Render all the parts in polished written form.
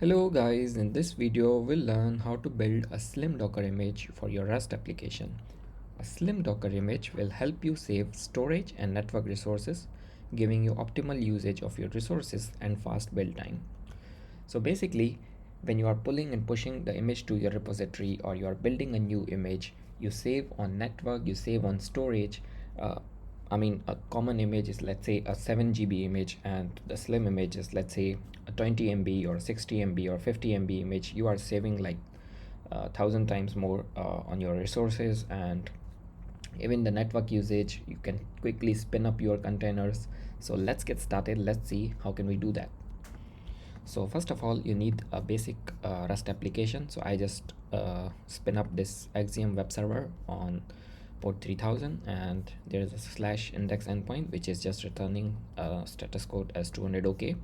Hello guys, in this video we'll learn how to build a slim Docker image for your Rust application. A slim Docker image will help you save storage and network resources, giving you optimal usage of your resources and fast build time. So basically, when you are pulling and pushing the image to your repository or you are building a new image, you save on network, you save on storage. Uh, a common image is, let's say, a 7 GB image, and the slim image is, let's say, a 20 MB or 60 MB or 50 MB image. You are saving like 1,000 times more on your resources and even the network usage. You can quickly spin up your containers. So let's get started. Let's see how can we do that. So first of all, you need a basic Rust application. So I just spin up this Axiom web server on port 3000, and there is a slash index endpoint which is just returning status code as 200 OK,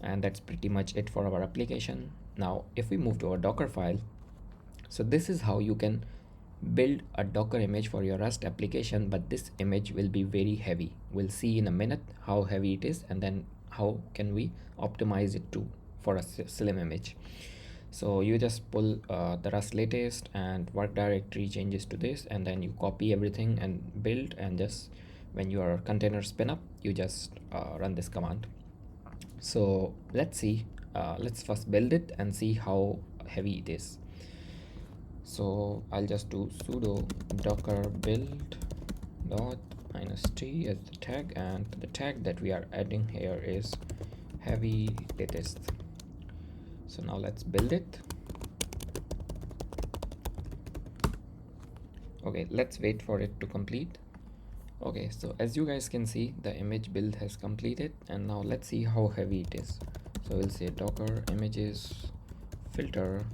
and that's pretty much it for our application. Now if we move to our Docker file, so this is how you can build a Docker image for your Rust application, but this image will be very heavy. We'll see in a minute how heavy it is, and then how can we optimize it to for a slim image. So you just pull the Rust latest and work directory changes to this, and then you copy everything and build, and just when your container spin up, you just run this command. So let's see, let's first build it and see how heavy it is. So I'll just do sudo docker build dot -t as the tag, and the tag that we are adding here is heavy latest. So now let's build it. Okay, let's wait for it to complete. Okay, so as you guys can see, the image build has completed, and now let's see how heavy it is. So we'll say docker images filter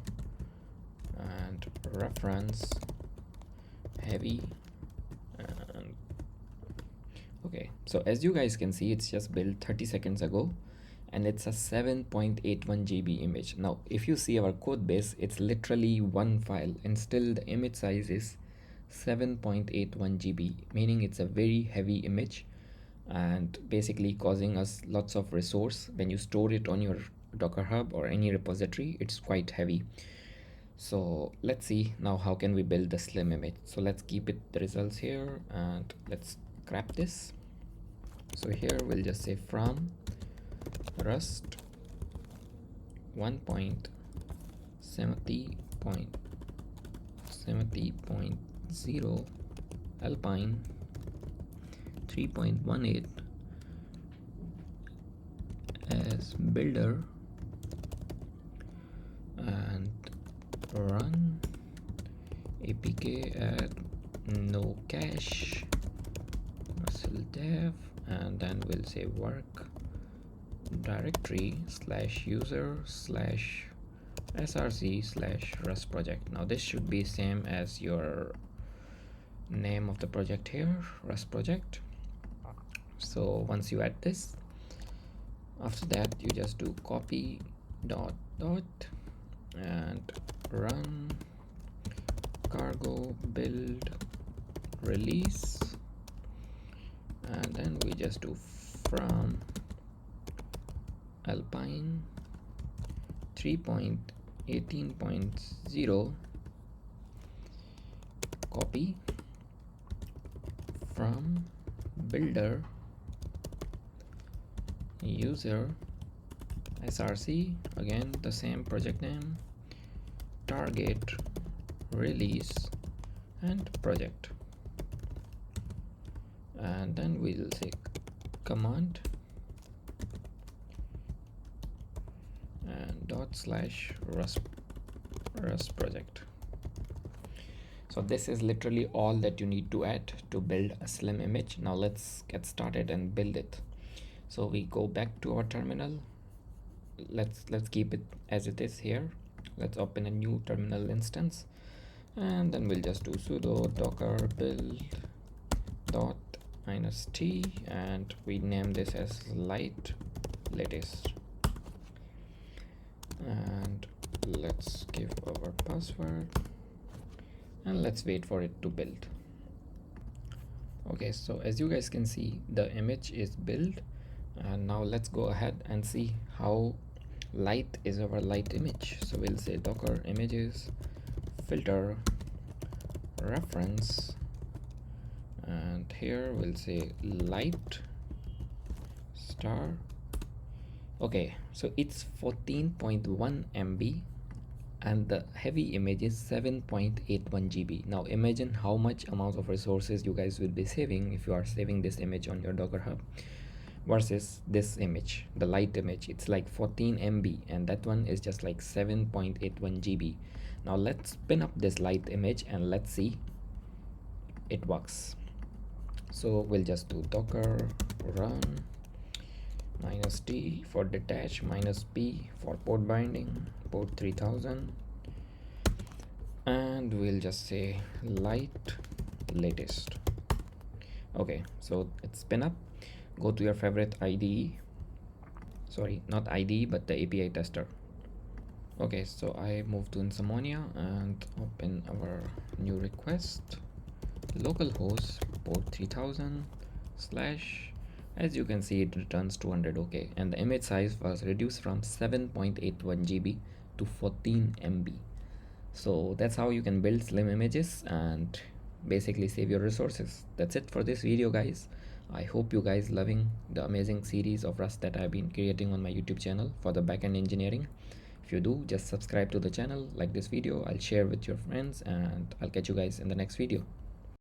and reference heavy. And okay, so as you guys can see, it's just built 30 seconds ago, and it's a 7.81 GB image. Now if you see our code base, it's literally one file, and still the image size is 7.81 GB, meaning it's a very heavy image and basically causing us lots of resource. When you store it on your Docker Hub or any repository, it's quite heavy. So let's see now how can we build the slim image. So let's keep it the results here, and let's grab this. So here we'll just say from Rust 1.70.0 Alpine 3.18 as builder, and run apk at no cache muscle dev, and then we'll say work directory /user /src /rust project. Now this should be same as your name of the project here, Rust project. So once you add this, after that you just do copy dot and run cargo build release, and then we just do from Alpine 3.18.0 copy from builder user src, again the same project name, target release and project, and then we'll say command and /rust project. So this is literally all that you need to add to build a slim image. Now let's get started and build it. So we go back to our terminal. Let's keep it as it is here. Let's open a new terminal instance, and then we'll just do sudo docker build dot -t, and we name this as latest, and let's give our password, and let's wait for it to build. Okay, so as you guys can see, the image is built, and now let's go ahead and see how light is our light image, so we'll say docker images filter reference, and here we'll say light star. Okay, so it's 14.1 MB and the heavy image is 7.81 GB. Now imagine how much amount of resources you guys will be saving if you are saving this image on your Docker Hub versus this image, the light image. It's like 14 MB and that one is just like 7.81 GB. Now let's spin up this light image and let's see it works. So we'll just do docker run -t for detach, -p for port binding, port 3000, and we'll just say light latest. Okay, so it's spin up. Go to your favorite IDE, sorry, not IDE but the API tester. Okay, so I move to Insomnia and open our new request, localhost port 3000 slash. As you can see, it returns 200. Okay, and the image size was reduced from 7.81 GB to 14 MB. So that's how you can build slim images and basically save your resources. That's it for this video, guys. I hope you guys loving the amazing series of Rust that I've been creating on my YouTube channel for the backend engineering. If you do, just subscribe to the channel, like this video, I'll share with your friends, and I'll catch you guys in the next video.